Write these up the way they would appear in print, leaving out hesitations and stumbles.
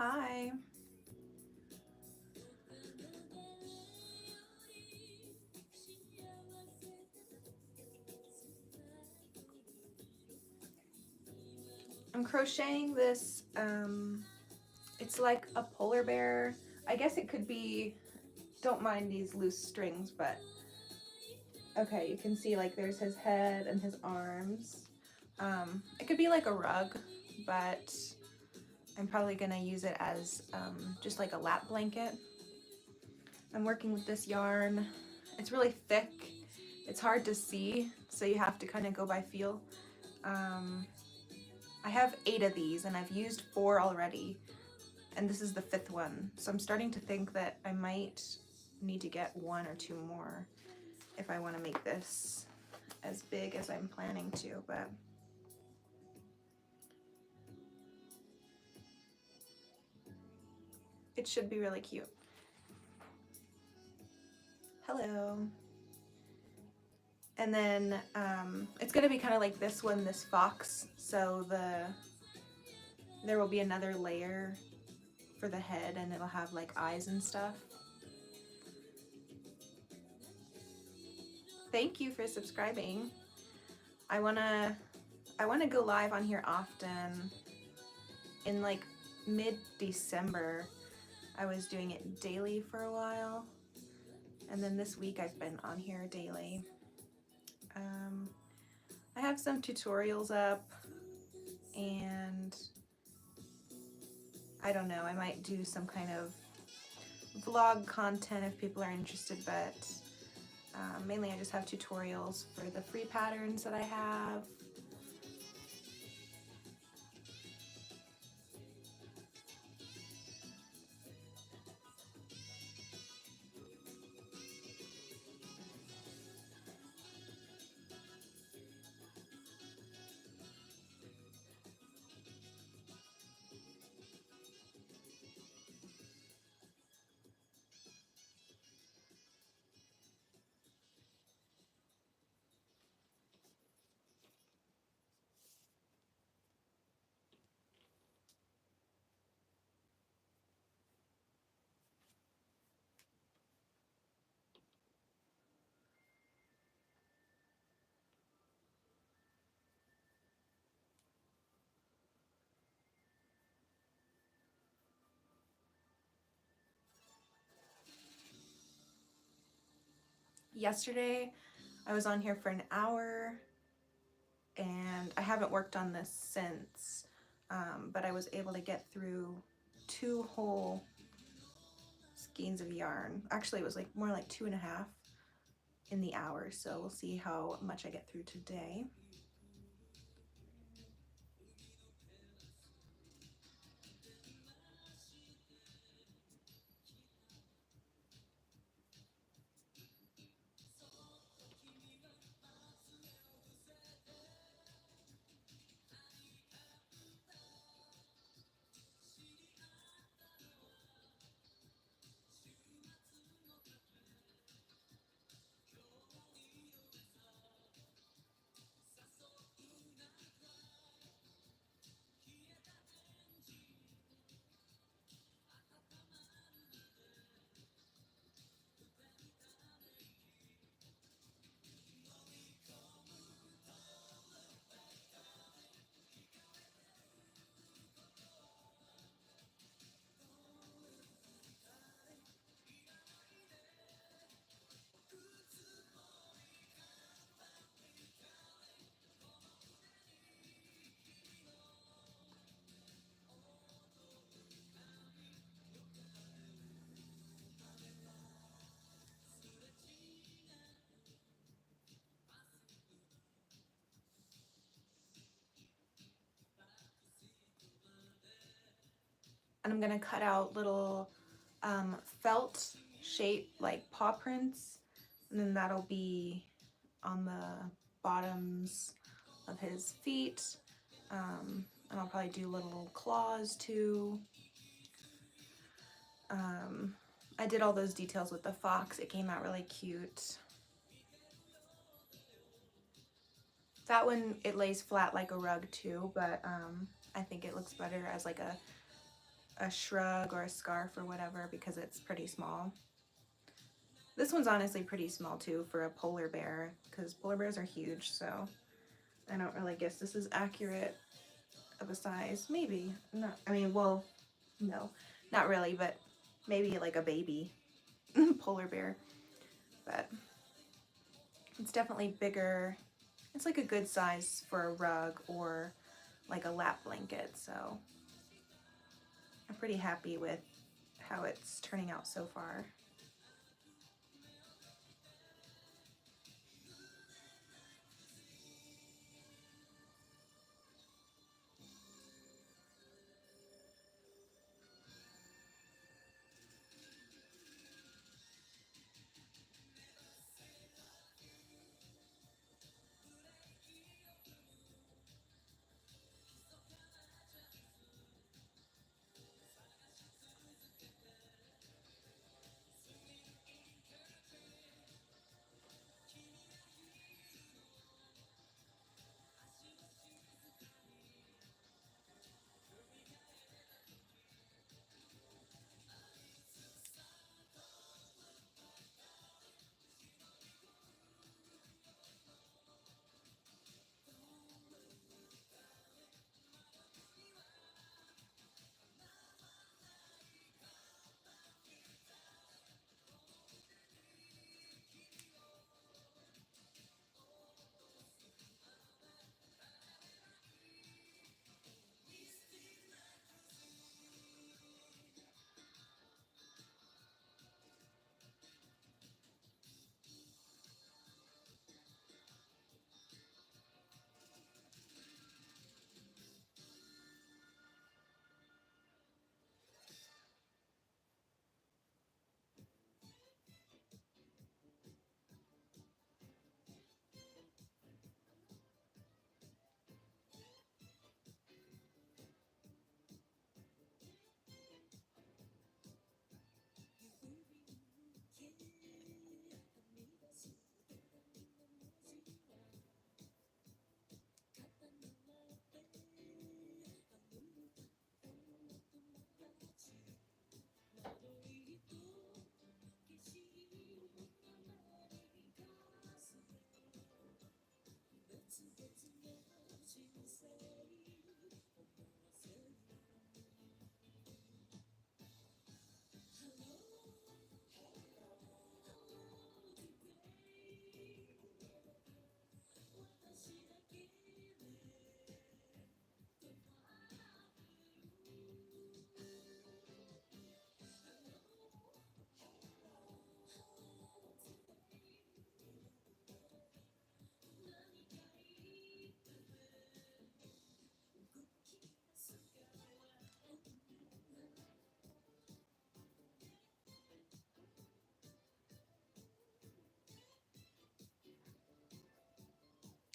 Hi. I'm crocheting this, it's like a polar bear. I guess it could be, don't mind these loose strings, but okay, you can see like there's his head and his arms. It could be like a rug, but I'm probably gonna use it as just like a lap blanket. I'm working with this yarn. It's really thick. It's hard to see, so you have to kind of go by feel. Um, I have 8 of these and I've used 4 already, and this is the 5th one. So I'm starting to think that I might need to get 1 or 2 more if I want to make this as big as I'm planning to, but it should be really cute. Hello. And then it's gonna be kind of like this one, this fox. So there will be another layer for the head, and it'll have like eyes and stuff. Thank you for subscribing. I wanna go live on here often. In like mid-December, I was doing it daily for a while, and then this week I've been on here daily. I have some tutorials up, and I don't know, I might do some kind of vlog content if people are interested, but mainly I just have tutorials for the free patterns that I have. Yesterday I was on here for an hour, and I haven't worked on this since, but I was able to get through 2 whole skeins of yarn. Actually, it was like more like 2.5 in the hour, so we'll see how much I get through today. And I'm gonna cut out little felt shaped like paw prints, and then that'll be on the bottoms of his feet. And I'll probably do little claws too. I did all those details with the fox. It came out really cute. That one, it lays flat like a rug too, but I think it looks better as like a a shrug or a scarf or whatever because it's pretty small. This one's honestly pretty small too for a polar bear because polar bears are huge, so I don't really guess this is accurate of a size. Maybe. Not, I mean, well, no, not really, but maybe like a baby polar bear. But it's definitely bigger. It's like a good size for a rug or like a lap blanket, so I'm pretty happy with how it's turning out so far.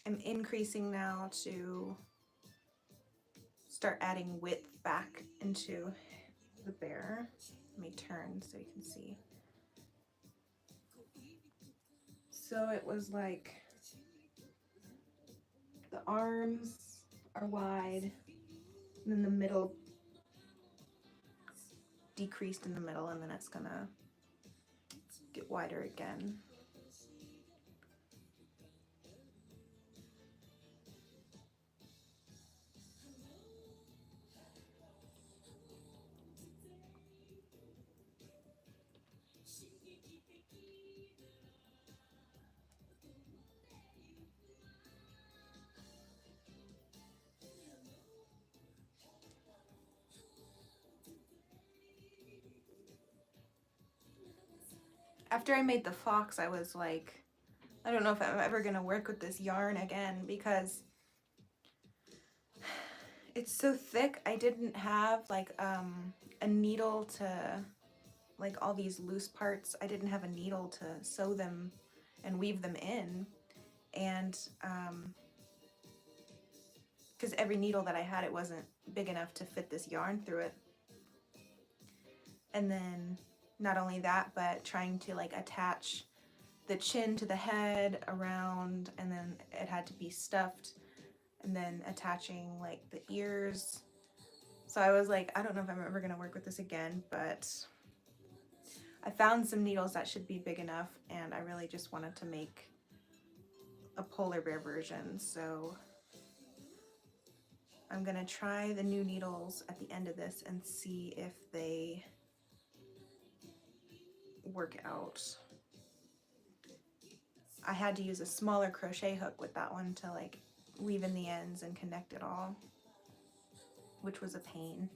I'm increasing now to start adding width back into the bear. Let me turn so you can see. So it was like the arms are wide and then the middle decreased in the middle, and then it's gonna get wider again. After I made the fox, I was like, I don't know if I'm ever gonna work with this yarn again because it's so thick. I didn't have like a needle to, like all these loose parts, I didn't have a needle to sew them and weave them in. And because every needle that I had, it wasn't big enough to fit this yarn through it. And then not only that, but trying to like attach the chin to the head around, and then it had to be stuffed, and then attaching like the ears So I was like, I don't know if I'm ever gonna work with this again, but I found some needles that should be big enough, and I really just wanted to make a polar bear version. So I'm gonna try the new needles at the end of this and see if they work out. I had to use a smaller crochet hook with that one to like weave in the ends and connect it all, which was a pain.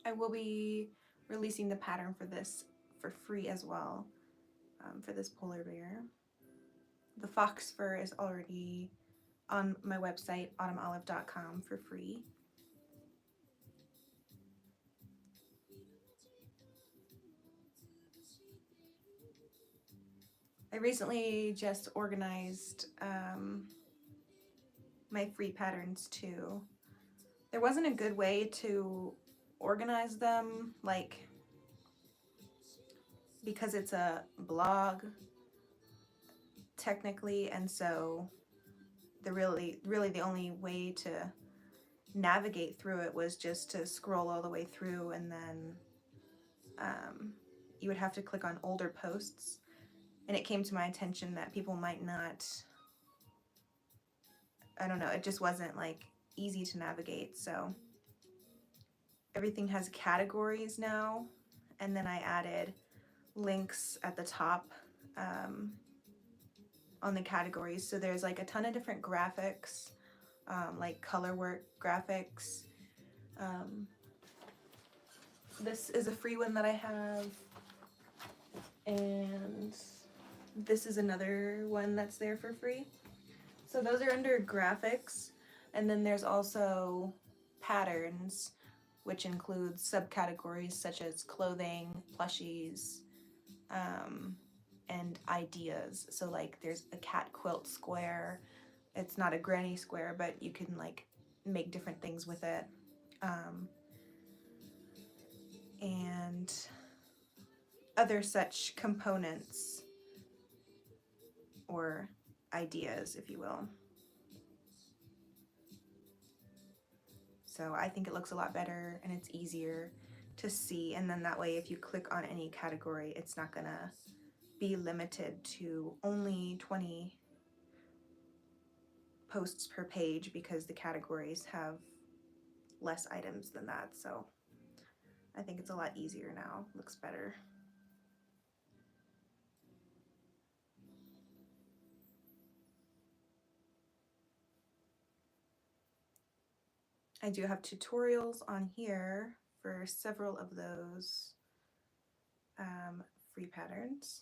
I will be releasing the pattern for this for free as well, for this polar bear. The fox fur is already on my website, autumnolive.com, for free. I recently just organized my free patterns too. There wasn't a good way to organize them, like, because it's a blog technically, and so really the only way to navigate through it was just to scroll all the way through, and then you would have to click on older posts, and it came to my attention that people might not, I don't know, it just wasn't like easy to navigate. So everything has categories now, and then I added links at the top on the categories. So there's like a ton of different graphics, like color work graphics. This is a free one that I have, and this is another one that's there for free. So those are under graphics, and then there's also patterns, which includes subcategories such as clothing, plushies, and ideas. So like there's a cat quilt square. It's not a granny square, but you can like make different things with it. And other such components or ideas, if you will. So I think it looks a lot better and it's easier to see, and then that way if you click on any category, it's not gonna be limited to only 20 posts per page, because the categories have less items than that. So I think it's a lot easier now, looks better. I do have tutorials on here for several of those free patterns.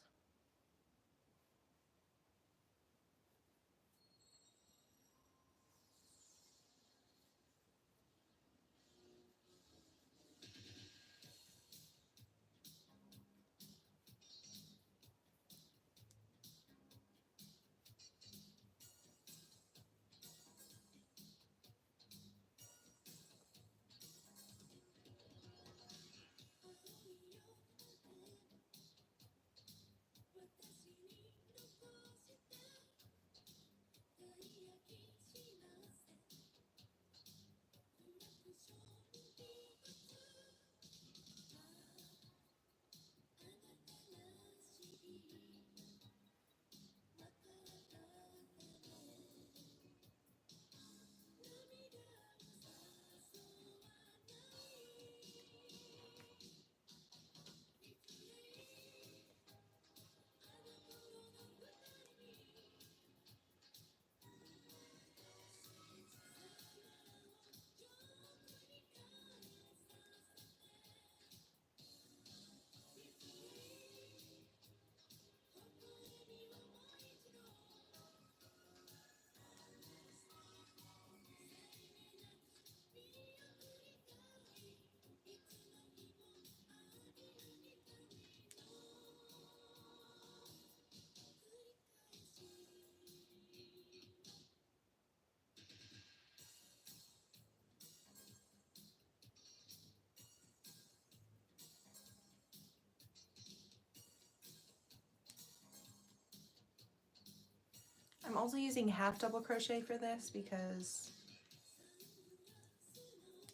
I'm also using half double crochet for this because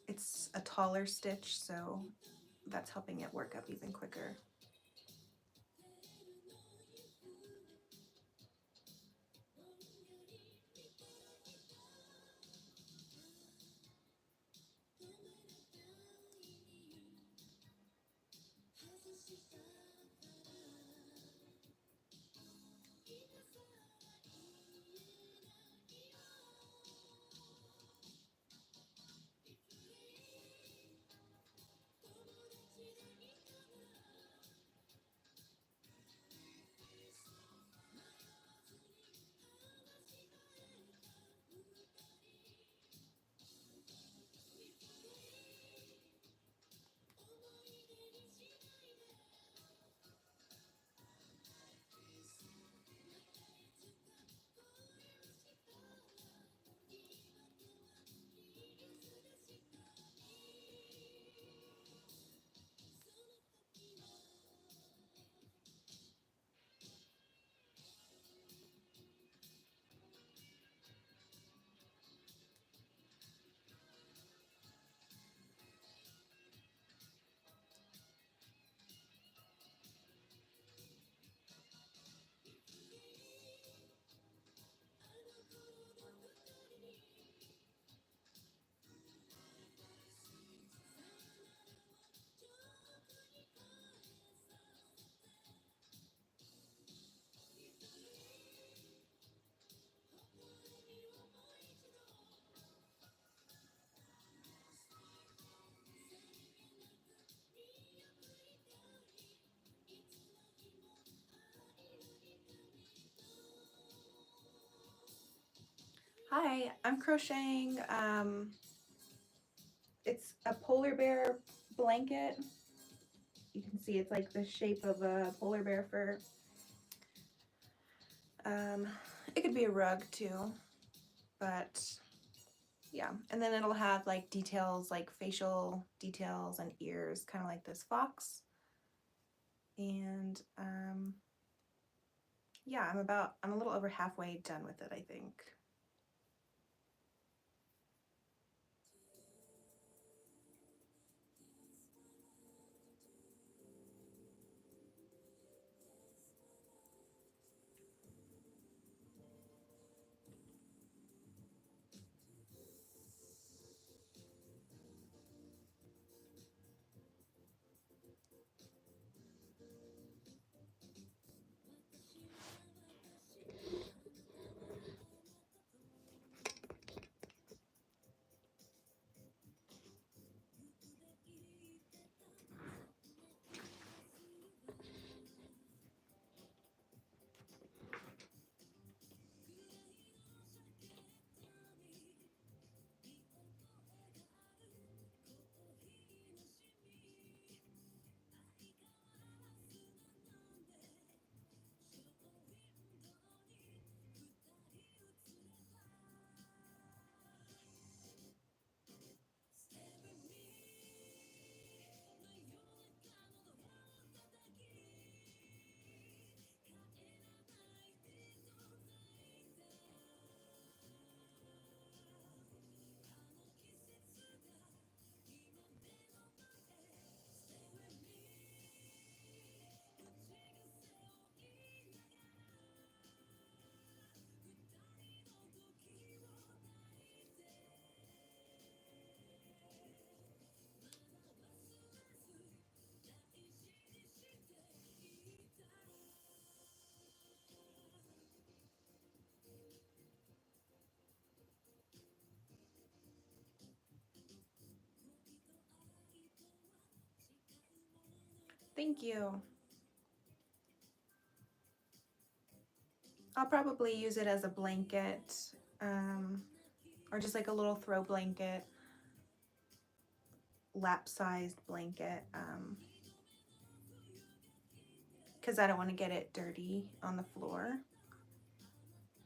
it's a taller stitch, so that's helping it work up even quicker. Hi, I'm crocheting, it's a polar bear blanket. You can see it's like the shape of a polar bear fur. It could be a rug too, but yeah. And then it'll have like details, like facial details and ears, kind of like this fox. And yeah, I'm a little over halfway done with it, I think. Thank you. I'll probably use it as a blanket, or just like a little throw blanket, lap-sized blanket, because I don't want to get it dirty on the floor.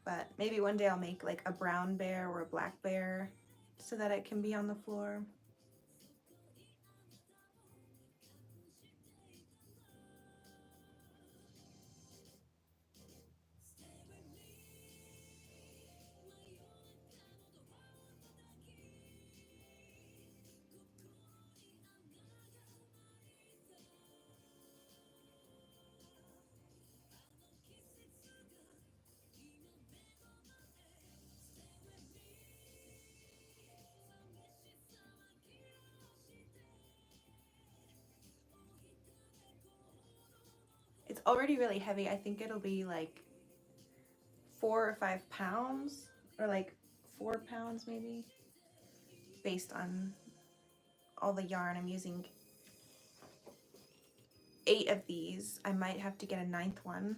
But maybe one day I'll make like a brown bear or a black bear so that it can be on the floor. It's already really heavy. I think it'll be like 4 or 5 pounds, or like 4 pounds maybe, based on all the yarn. I'm using 8 of these. I might have to get a 9th one.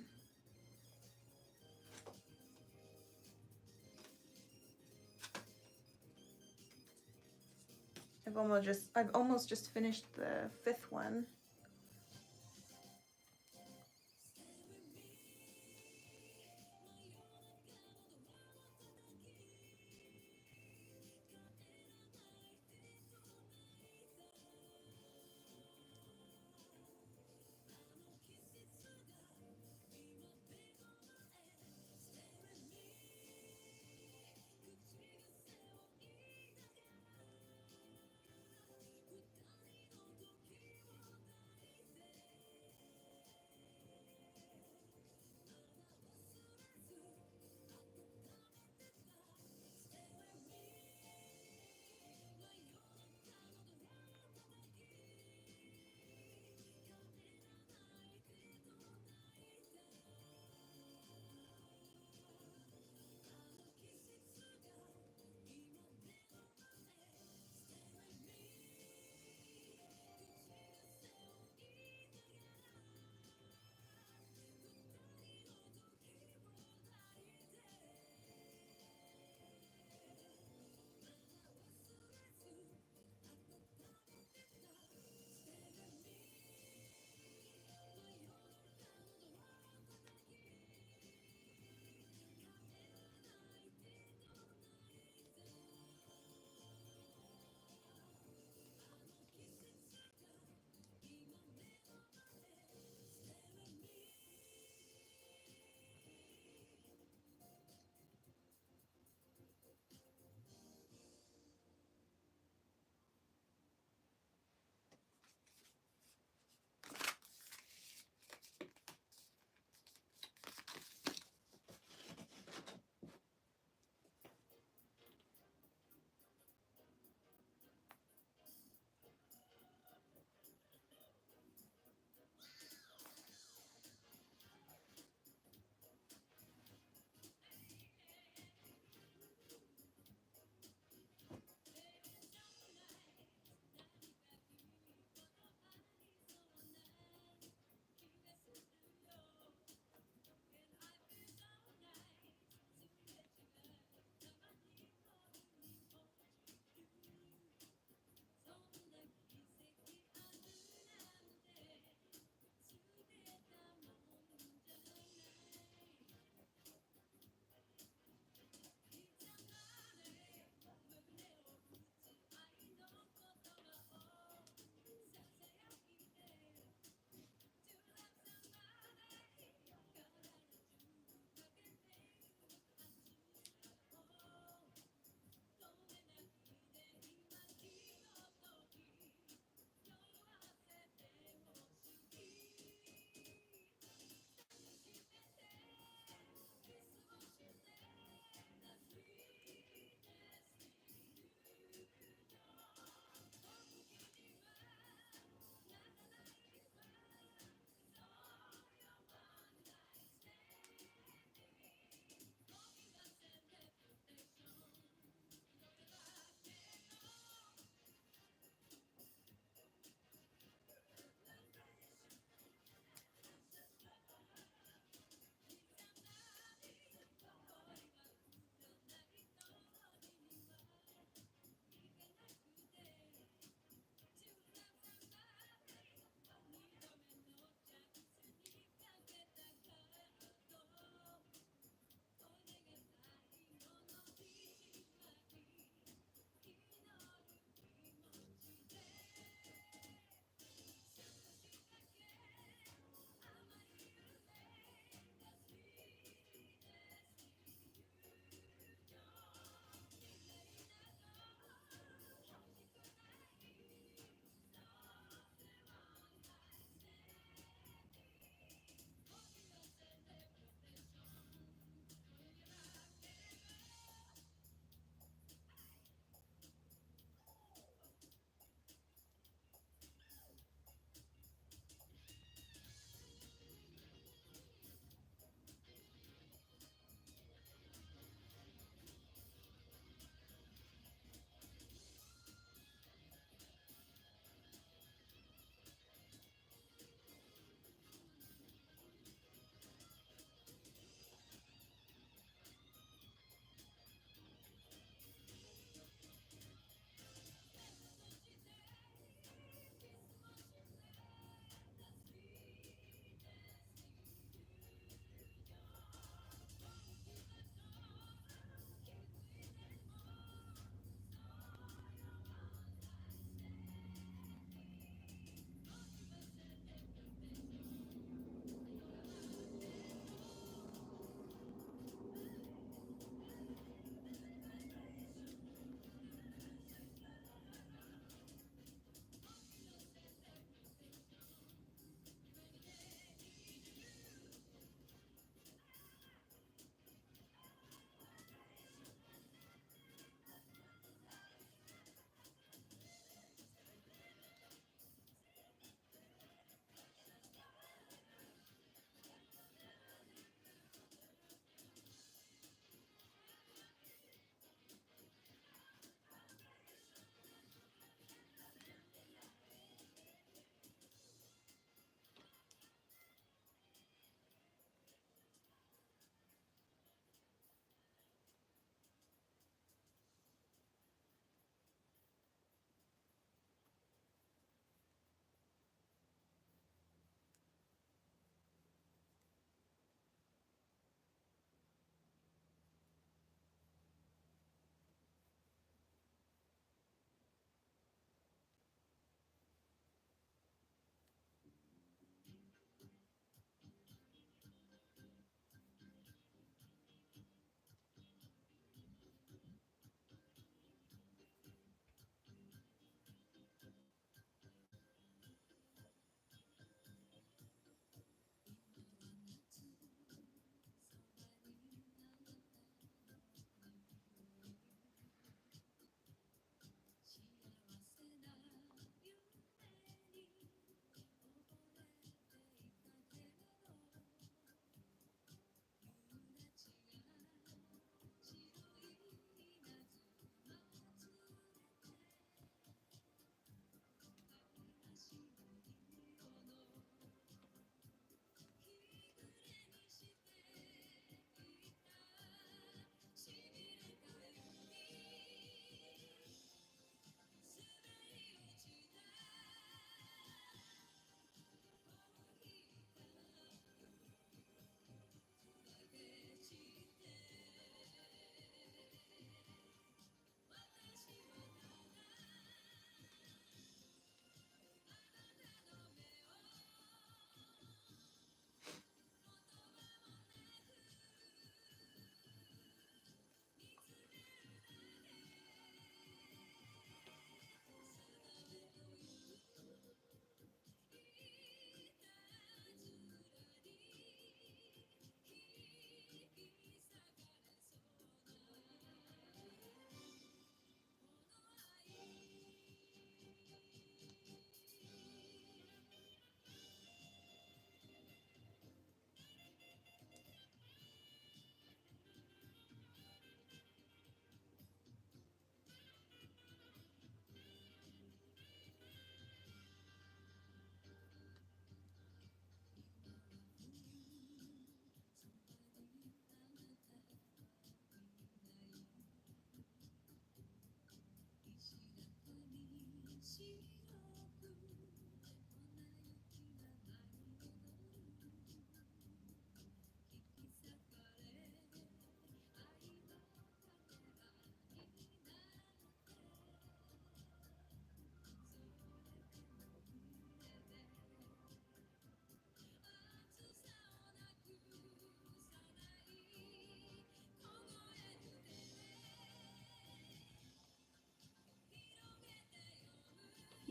I've almost just finished the 5th one.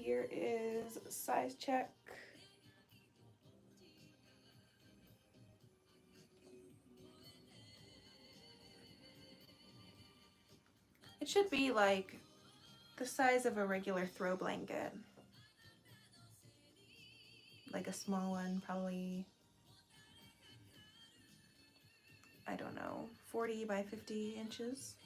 here is size check. It should be like the size of a regular throw blanket. Like a small one, probably, I don't know, 40 by 50 inches.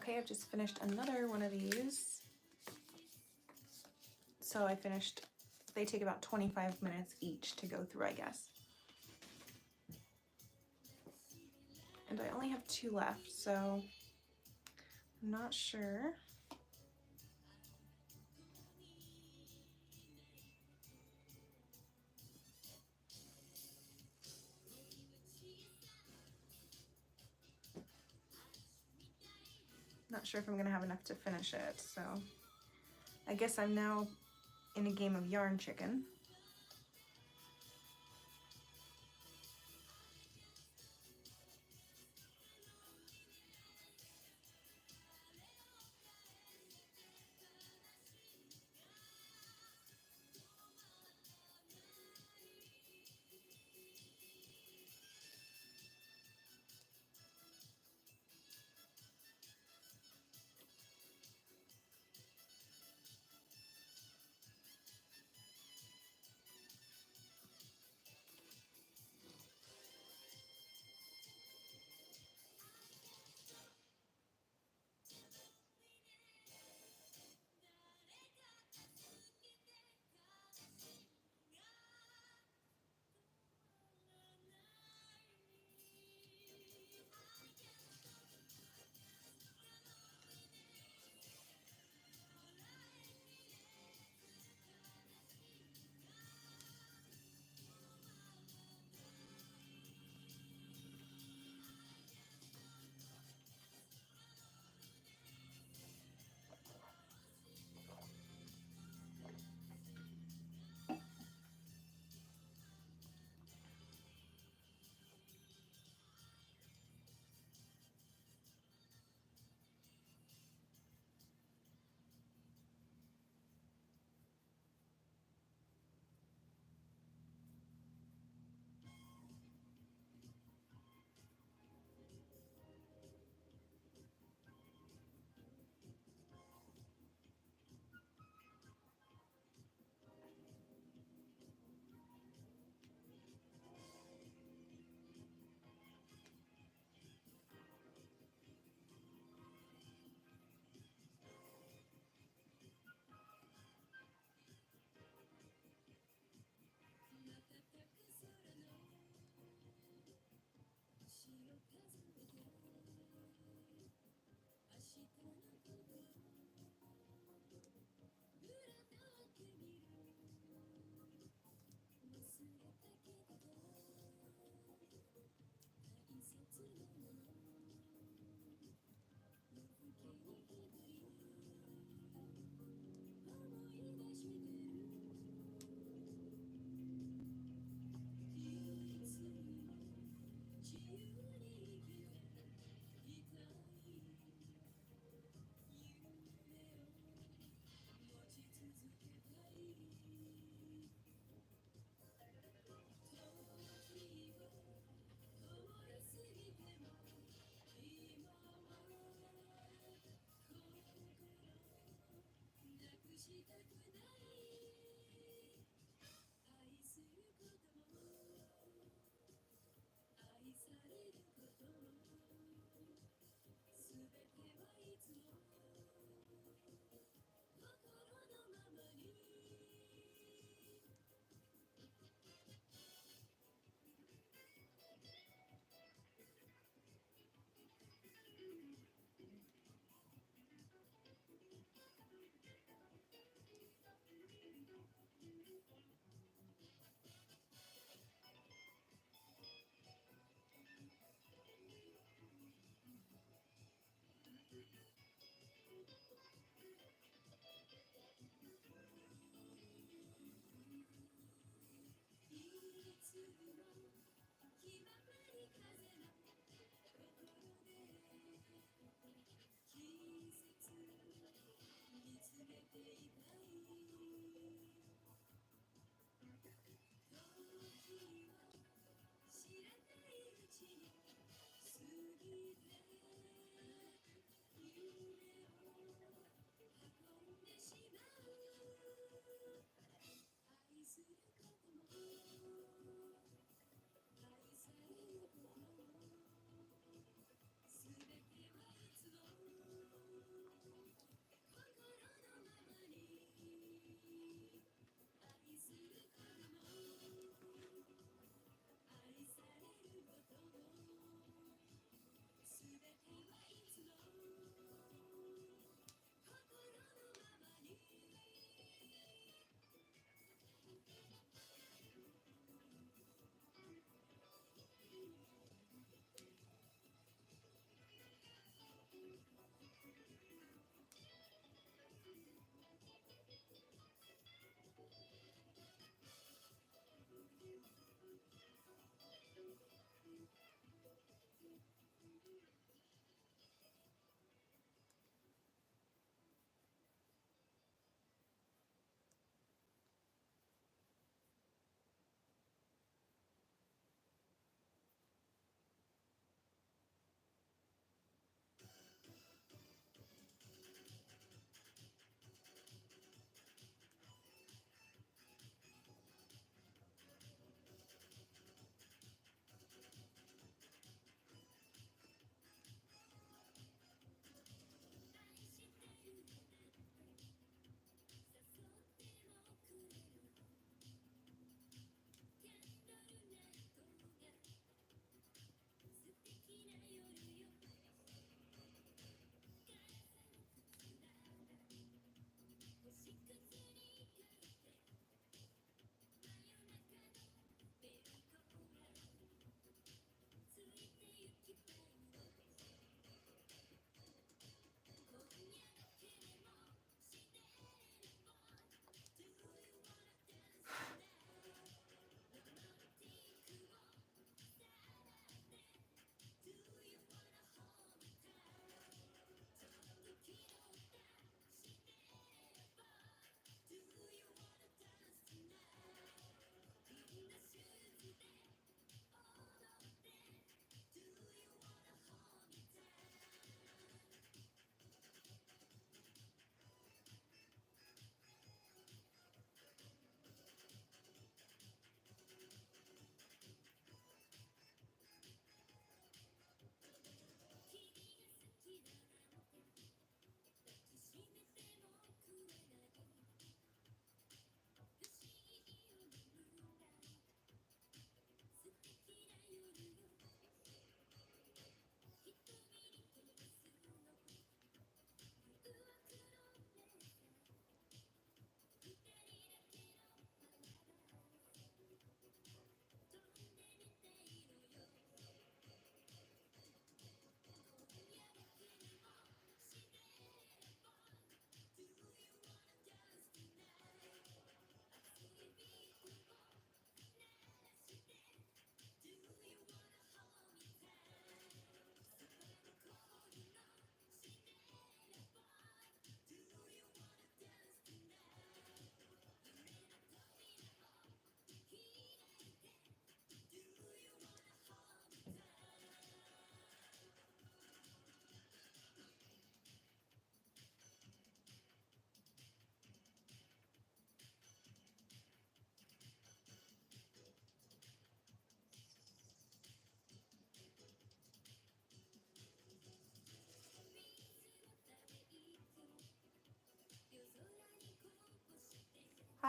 Okay, I've just finished another one of these. So I finished, they take about 25 minutes each to go through, I guess. And I only have 2 left, so I'm not sure. Not sure if I'm gonna have enough to finish it, so I guess I'm now in a game of yarn chicken.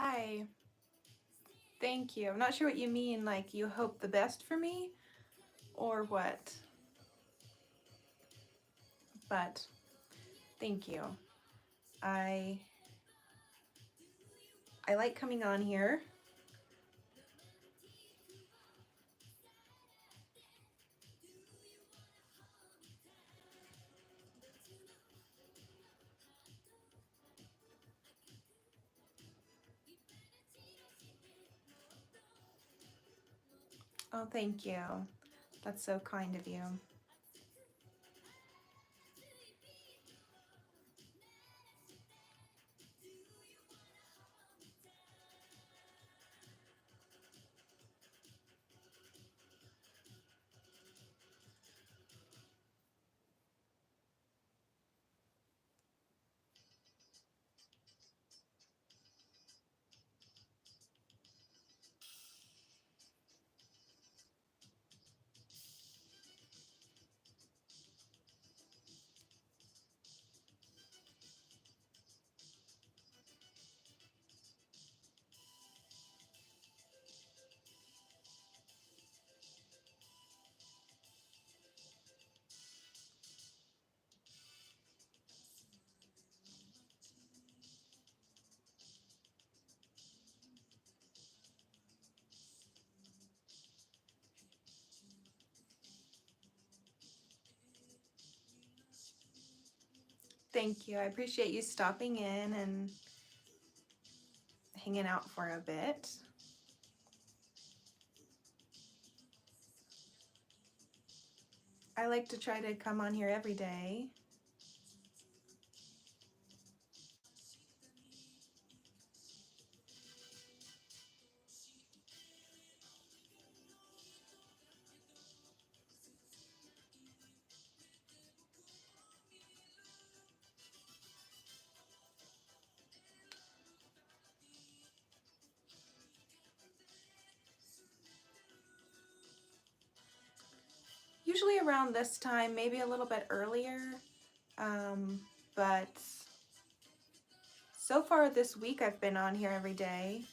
Hi. Thank you. I'm not sure what you mean, like you hope the best for me or what, but thank you. I like coming on here. Oh, thank you. That's so kind of you. Thank you. I appreciate you stopping in and hanging out for a bit. I like to try to come on here every day. Usually around this time, maybe a little bit earlier, but so far this week I've been on here every day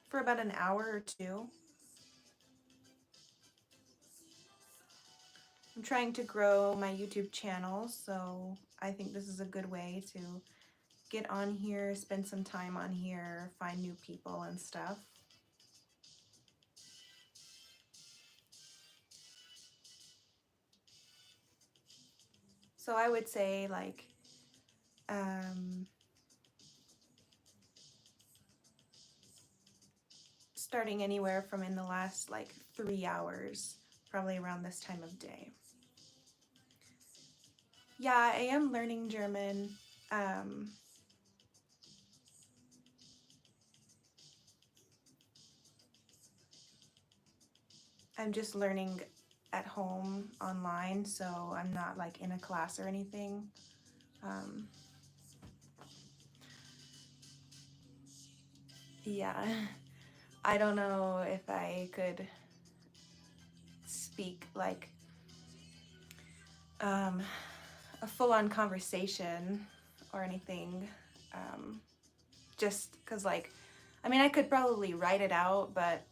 for about an hour or two. I'm trying to grow my YouTube channel, so I think this is a good way to get on here, spend some time on here, find new people and stuff. So I would say like starting anywhere from in the last like 3 hours, probably around this time of day. Yeah, I am learning German. I'm just learning at home online, so I'm not like in a class or anything. Yeah, I don't know if I could speak like a full-on conversation or anything, just because like, I mean, I could probably write it out, but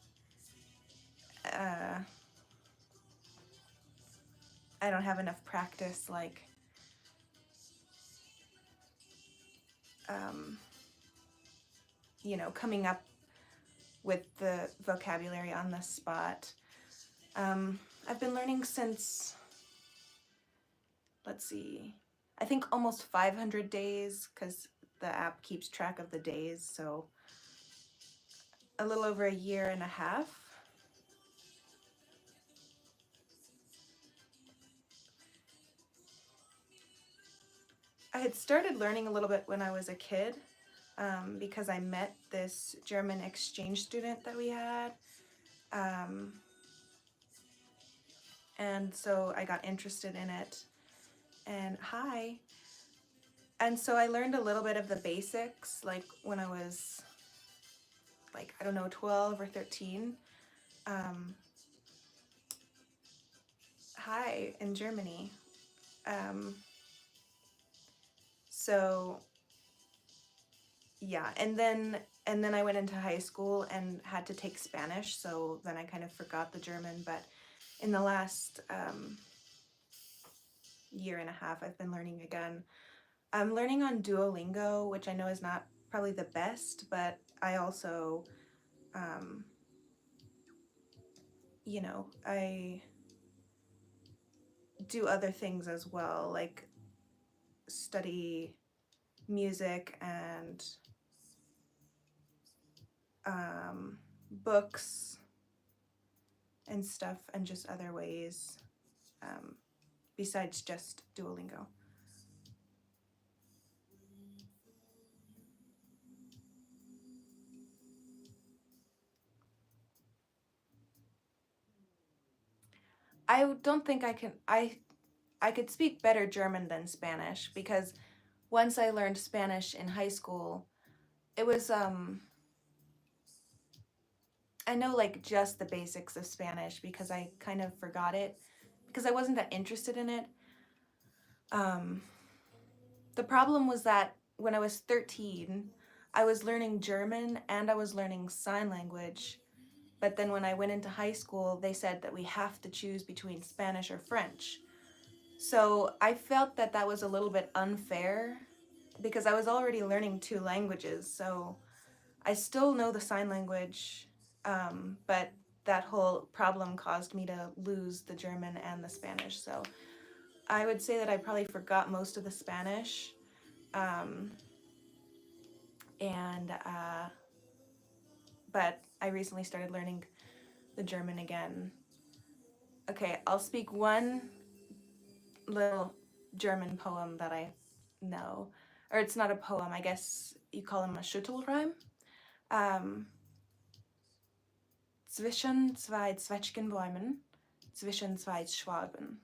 I don't have enough practice like you know, coming up with the vocabulary on the spot. I've been learning since, let's see, I think almost 500 days, because the app keeps track of the days, so a little over a year and a half. I had started learning a little bit when I was a kid, because I met this German exchange student that we had. And so I got interested in it. And hi. And so I learned a little bit of the basics, like when I was like, I don't know, 12 or 13. Hi, in Germany. So yeah, and then I went into high school and had to take Spanish, so then I kind of forgot the German. But in the last year and a half, I've been learning again. I'm learning on Duolingo, which I know is not probably the best, but I also, um, I do other things as well, like study music and books and stuff, and just other ways um, besides just Duolingo. I don't think I can. I could speak better German than Spanish because once I learned Spanish in high school, it was I know like just the basics of Spanish because I kind of forgot it because I wasn't that interested in it. Um, the problem was that when I was 13, I was learning German and I was learning sign language. But then when I went into high school, they said that we have to choose between Spanish or French. So I felt that that was a little bit unfair because I was already learning two languages. So I still know the sign language, but that whole problem caused me to lose the German and the Spanish. So I would say that I probably forgot most of the Spanish. Um, and But I recently started learning the German again. Okay, I'll speak one little German poem that I know. Or it's not a poem, I guess you call them a Schüttelreim. Um, Zwischen zwei Zwetschgenbäumen, zwischen zwei Schwaben.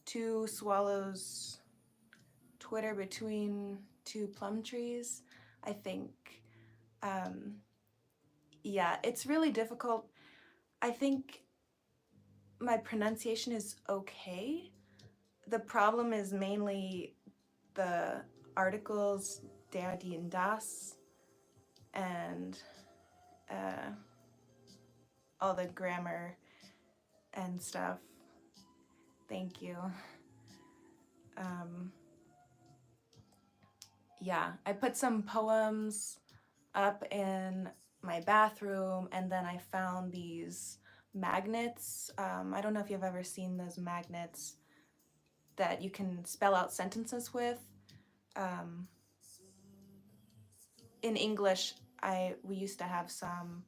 Two swallows twitter between two plum trees, I think. Um, yeah, it's really difficult. I think my pronunciation is okay. The problem is mainly the articles der, die, and das, and uh, all the grammar and stuff. Thank you. Um, yeah, I put some poems up in my bathroom, and then I found these magnets. I don't know if you've ever seen those magnets that you can spell out sentences with. Um, in English, we used to have some,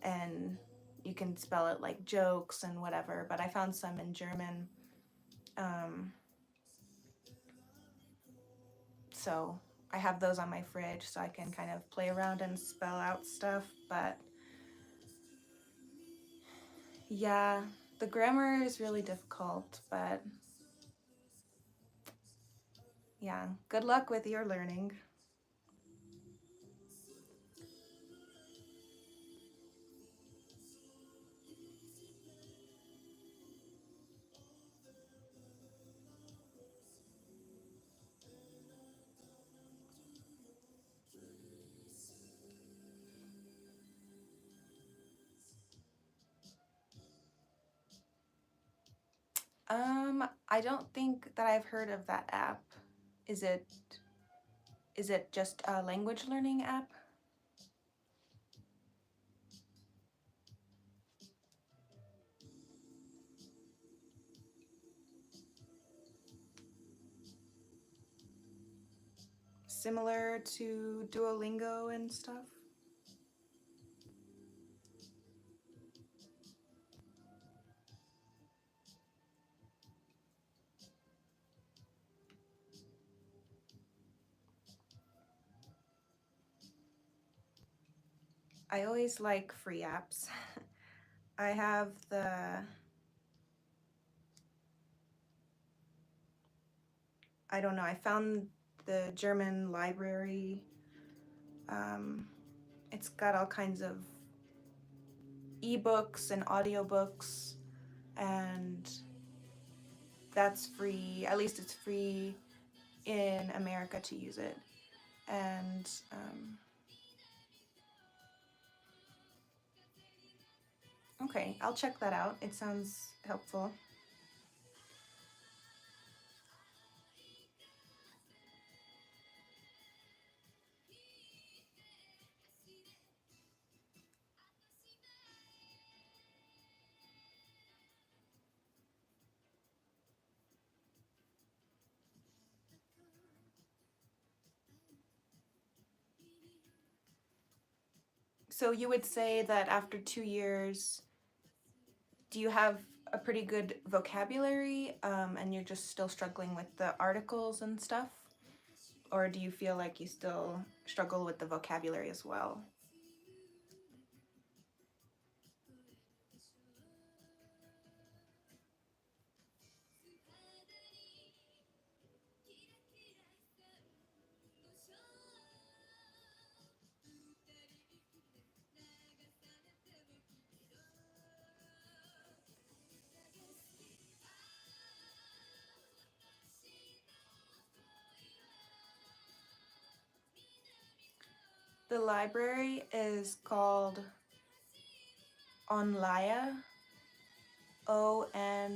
and you can spell it like jokes and whatever, but I found some in German. Um, so I have those on my fridge so I can kind of play around and spell out stuff, but yeah, the grammar is really difficult, but yeah, good luck with your learning. I don't think that I've heard of that app. Is it is it just a language learning app? Similar to Duolingo and stuff? I always like free apps. I have I don't know, I found the German library. Um, it's got all kinds of ebooks and audiobooks, and that's free. At least it's free in America to use it. And Okay, I'll check that out. It sounds helpful. So you would say that after 2 years, do you have a pretty good vocabulary, and you're just still struggling with the articles and stuff? Or do you feel like you still struggle with the vocabulary as well? The library is called Onlia, ONLIHE.de.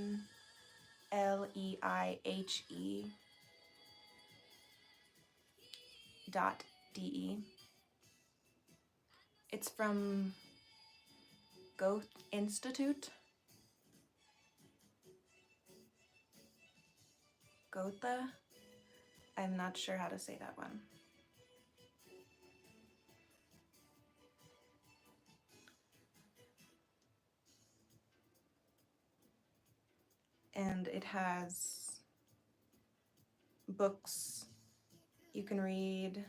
It's from Goethe Institute. Goethe? I'm not sure how to say that one. And it has books you can read.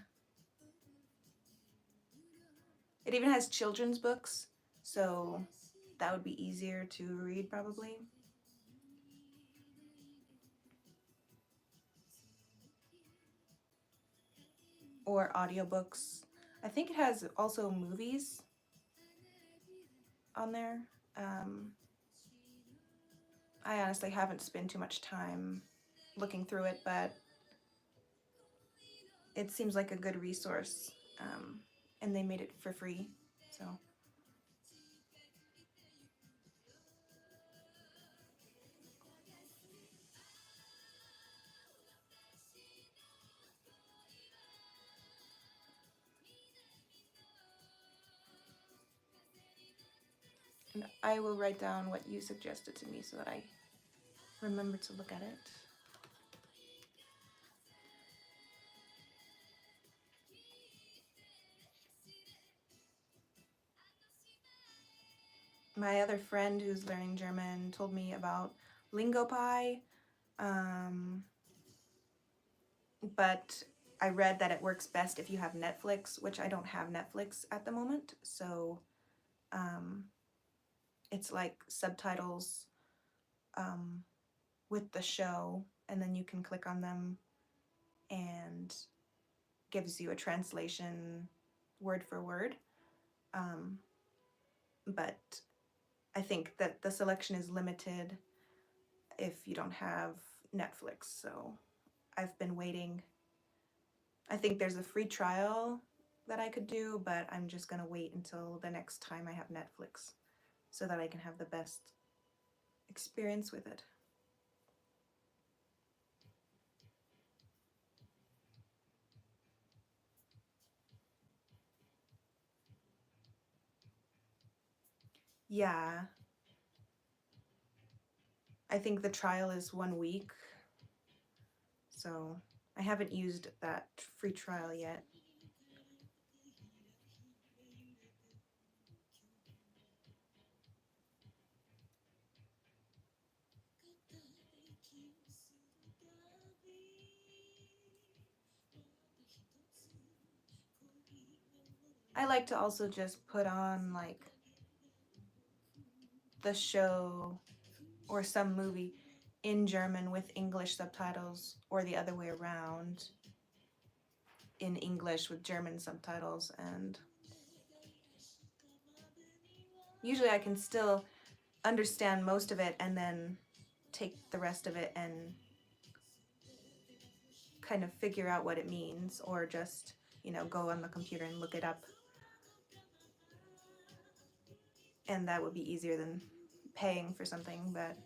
It even has children's books, so that would be easier to read probably. Or audiobooks. I think it has also movies on there. I honestly haven't spent too much time looking through it, but it seems like a good resource, and they made it for free, so. And I will write down what you suggested to me so that I remember to look at it. My other friend who's learning German told me about LingoPie, but I read that it works best if you have Netflix, which I don't have Netflix at the moment, so it's like subtitles with the show, and then you can click on them and gives you a translation word for word. But I think that the selection is limited if you don't have Netflix, so I've been waiting. I think there's a free trial that I could do, but I'm just gonna wait until the next time I have Netflix so that I can have the best experience with it. Yeah, I think the trial is 1 week, so I haven't used that free trial yet. I like to also just put on like the show or some movie in German with English subtitles, or the other way around, in English with German subtitles, and usually I can still understand most of it and then take the rest of it and kind of figure out what it means, or just, go on the computer and look it up. and that would be easier than paying for something, but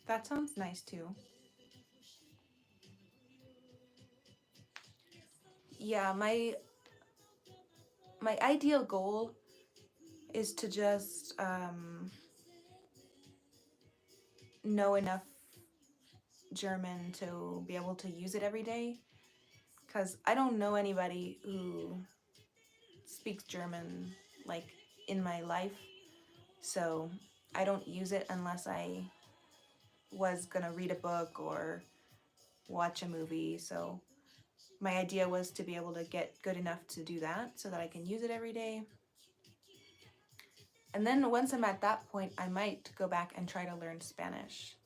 that sounds nice too. Yeah, my ideal goal is to just know enough German to be able to use it every day, because I don't know anybody who speaks German like in my life, so I don't use it unless I was gonna read a book or watch a movie. So my idea was to be able to get good enough to do that so that I can use it every day. And then once I'm at that point, I might go back and try to learn Spanish,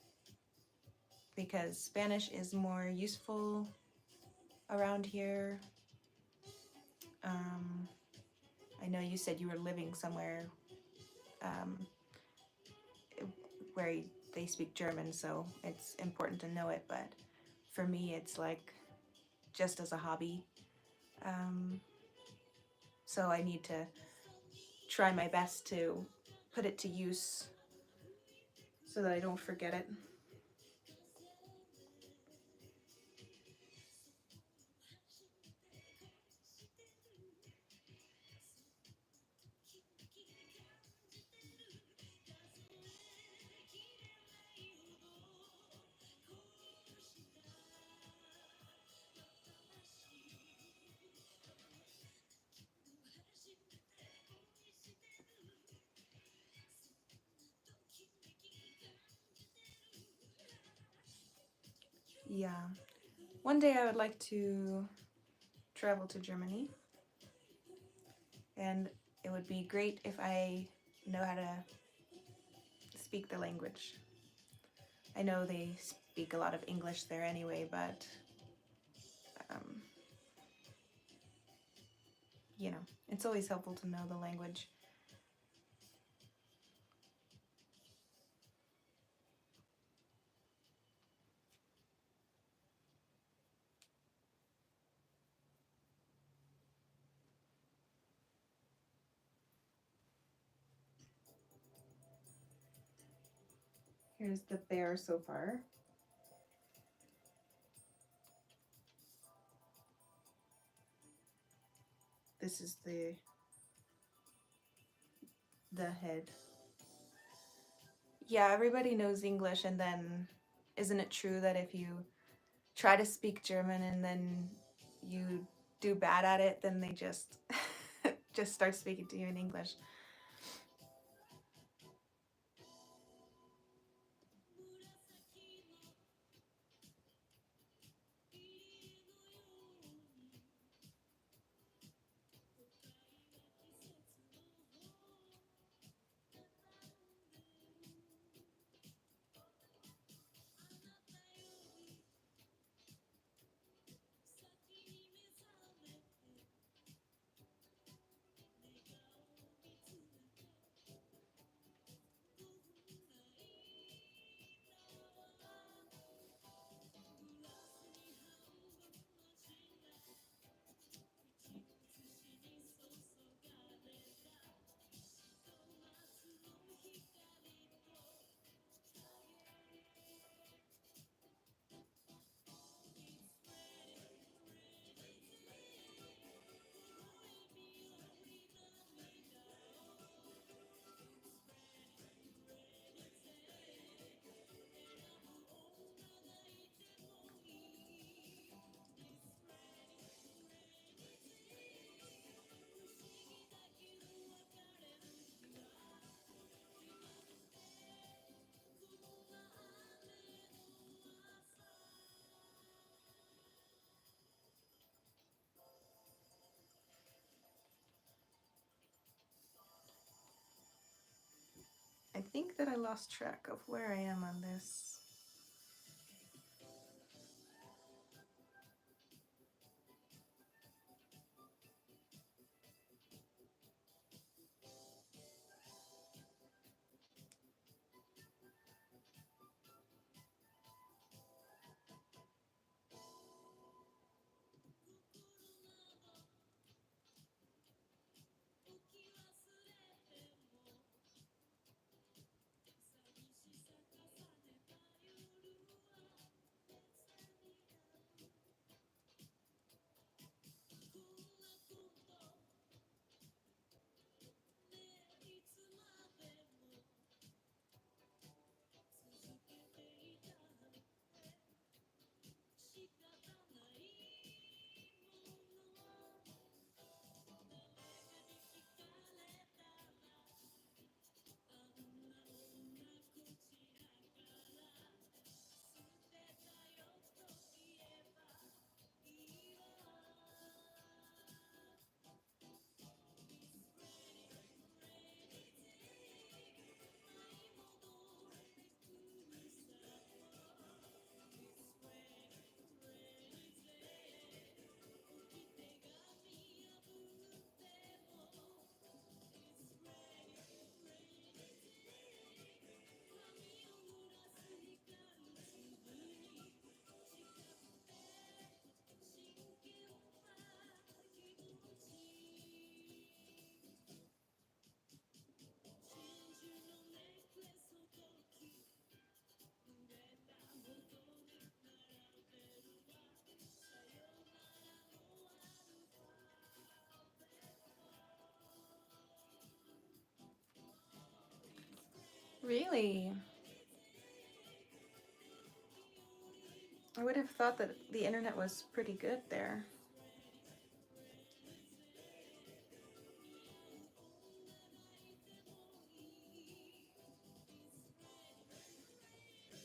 because Spanish is more useful around here. Um, I know you said you were living somewhere um, where they speak German, so it's important to know it. But for me, it's like just as a hobby. Um, so I need to try my best to put it to use so that I don't forget it. Yeah. One day I would like to travel to Germany, and it would be great if I know how to speak the language. I know they speak a lot of English there anyway, but um, you know, it's always helpful to know the language. Here's the bear so far. This is the head. Yeah, everybody knows English, and then isn't it true that if you try to speak German and then you do bad at it, then they just just start speaking to you in English? think that I lost track of where I am on this. Really? I would have thought that the internet was pretty good there.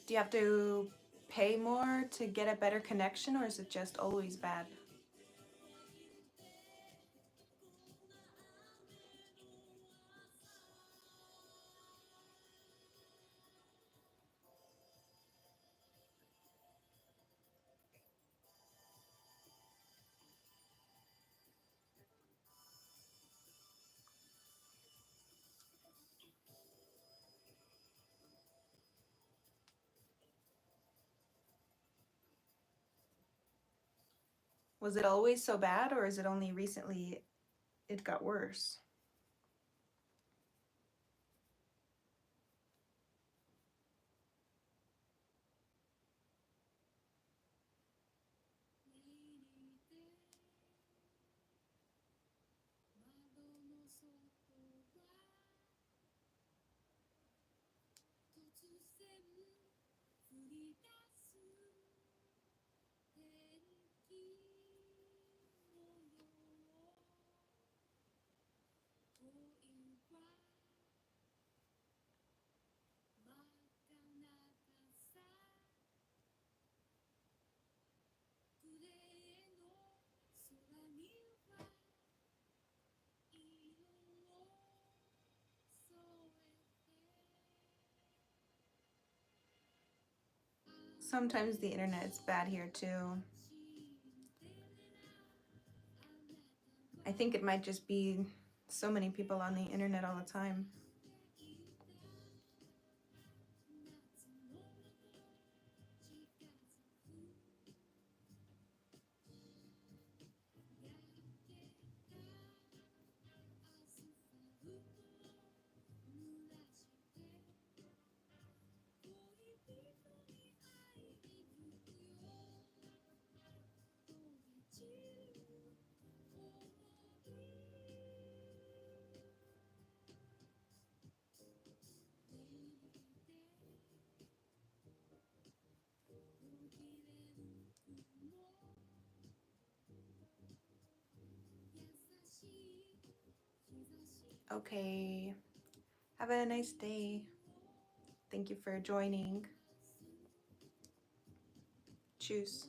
Do you have to pay more to get a better connection, or is it just always bad? Was it always so bad, or is it only recently it got worse? Sometimes the internet's bad here too. I think it might just be so many people on the internet all the time. Okay, have a nice day. Thank you for joining. Tschüss.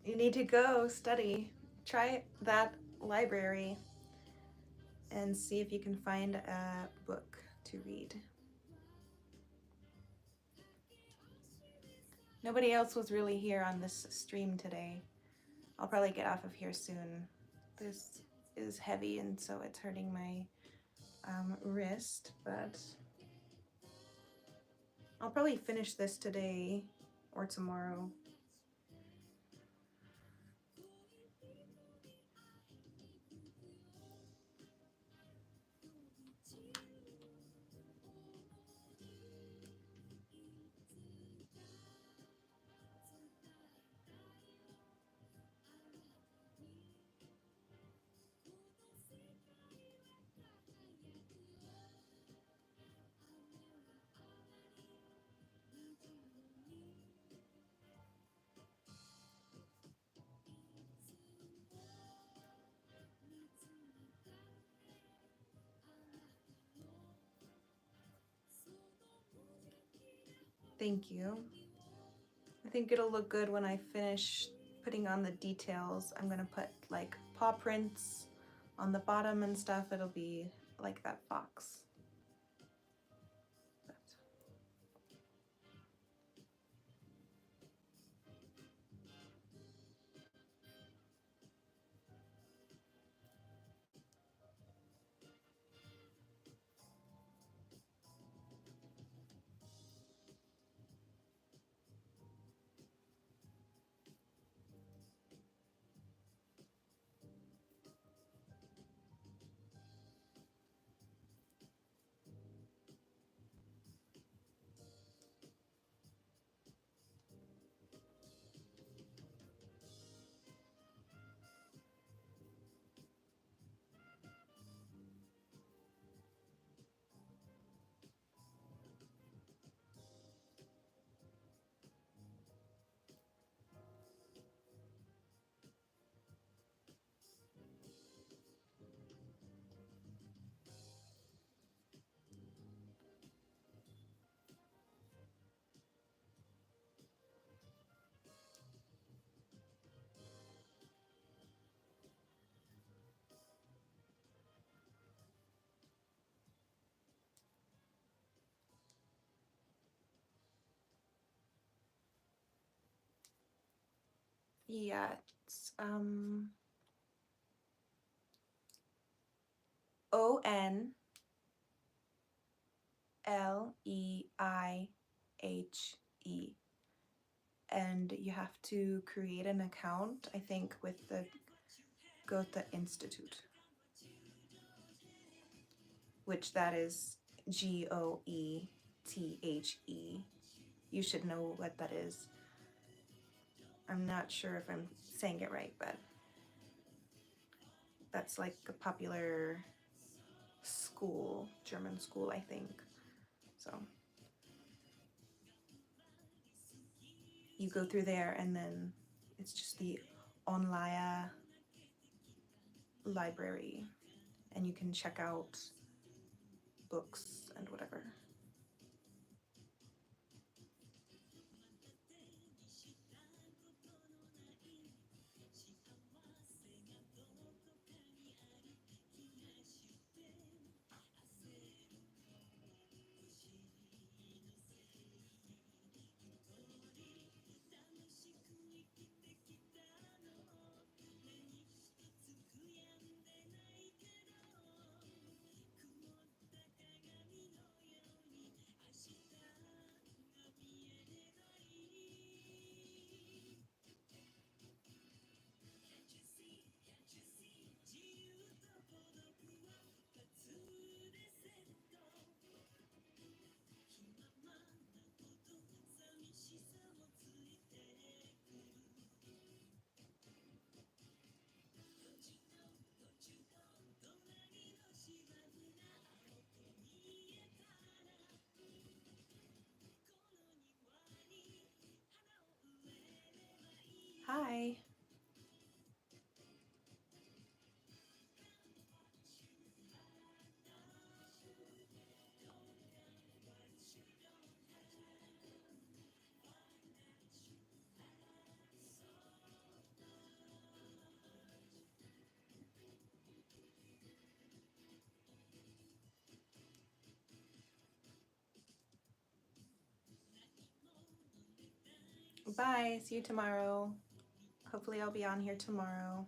You need to go study. Try that library and see if you can find a book to read. Nobody else was really here on this stream today. I'll probably get off of here soon. This is heavy and so it's hurting my wrist, but I'll probably finish this today or tomorrow. Thank you. I think it'll look good when I finish putting on the details. I'm gonna put like paw prints on the bottom and stuff. It'll be like that fox. Yeah, it's ONLEIHE, and you have to create an account, I think, with the Goethe Institute, which that is GOETHE. You should know what that is. I'm not sure if I'm saying it right, but that's like a popular school, German school, I think. So you go through there and then it's just the online library and you can check out books and whatever. Bye. See you tomorrow. Hopefully I'll be on here tomorrow.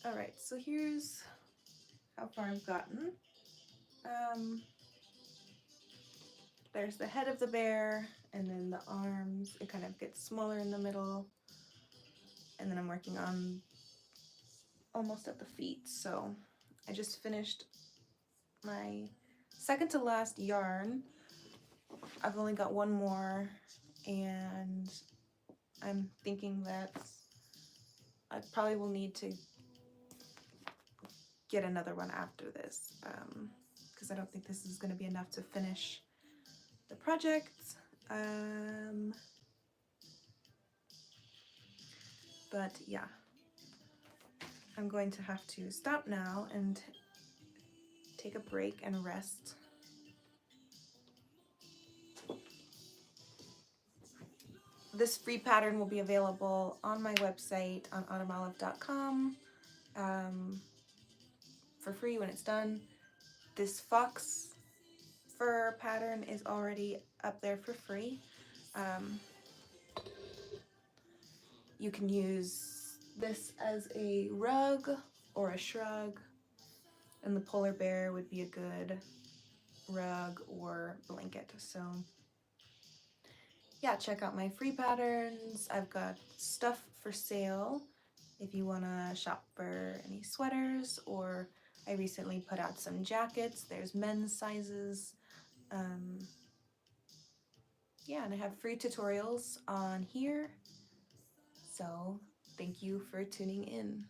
All right, so here's how far I've gotten. There's the head of the bear, and then the arms. It kind of gets smaller in the middle, and then I'm working on almost at the feet. So I just finished my second to last yarn. I've only got one more, and I'm thinking that I probably will need to get another one after this, because I don't think this is going to be enough to finish the project. But yeah, I'm going to have to stop now and take a break and rest. This free pattern will be available on my website on autumnolive.com for free when it's done. This fox fur pattern is already up there for free. You can use this as a rug or a shrug, and the polar bear would be a good rug or blanket. So yeah, check out my free patterns. I've got stuff for sale if you want to shop for any sweaters or I recently put out some jackets. There's men's sizes. Yeah, and I have free tutorials on here. So thank you for tuning in.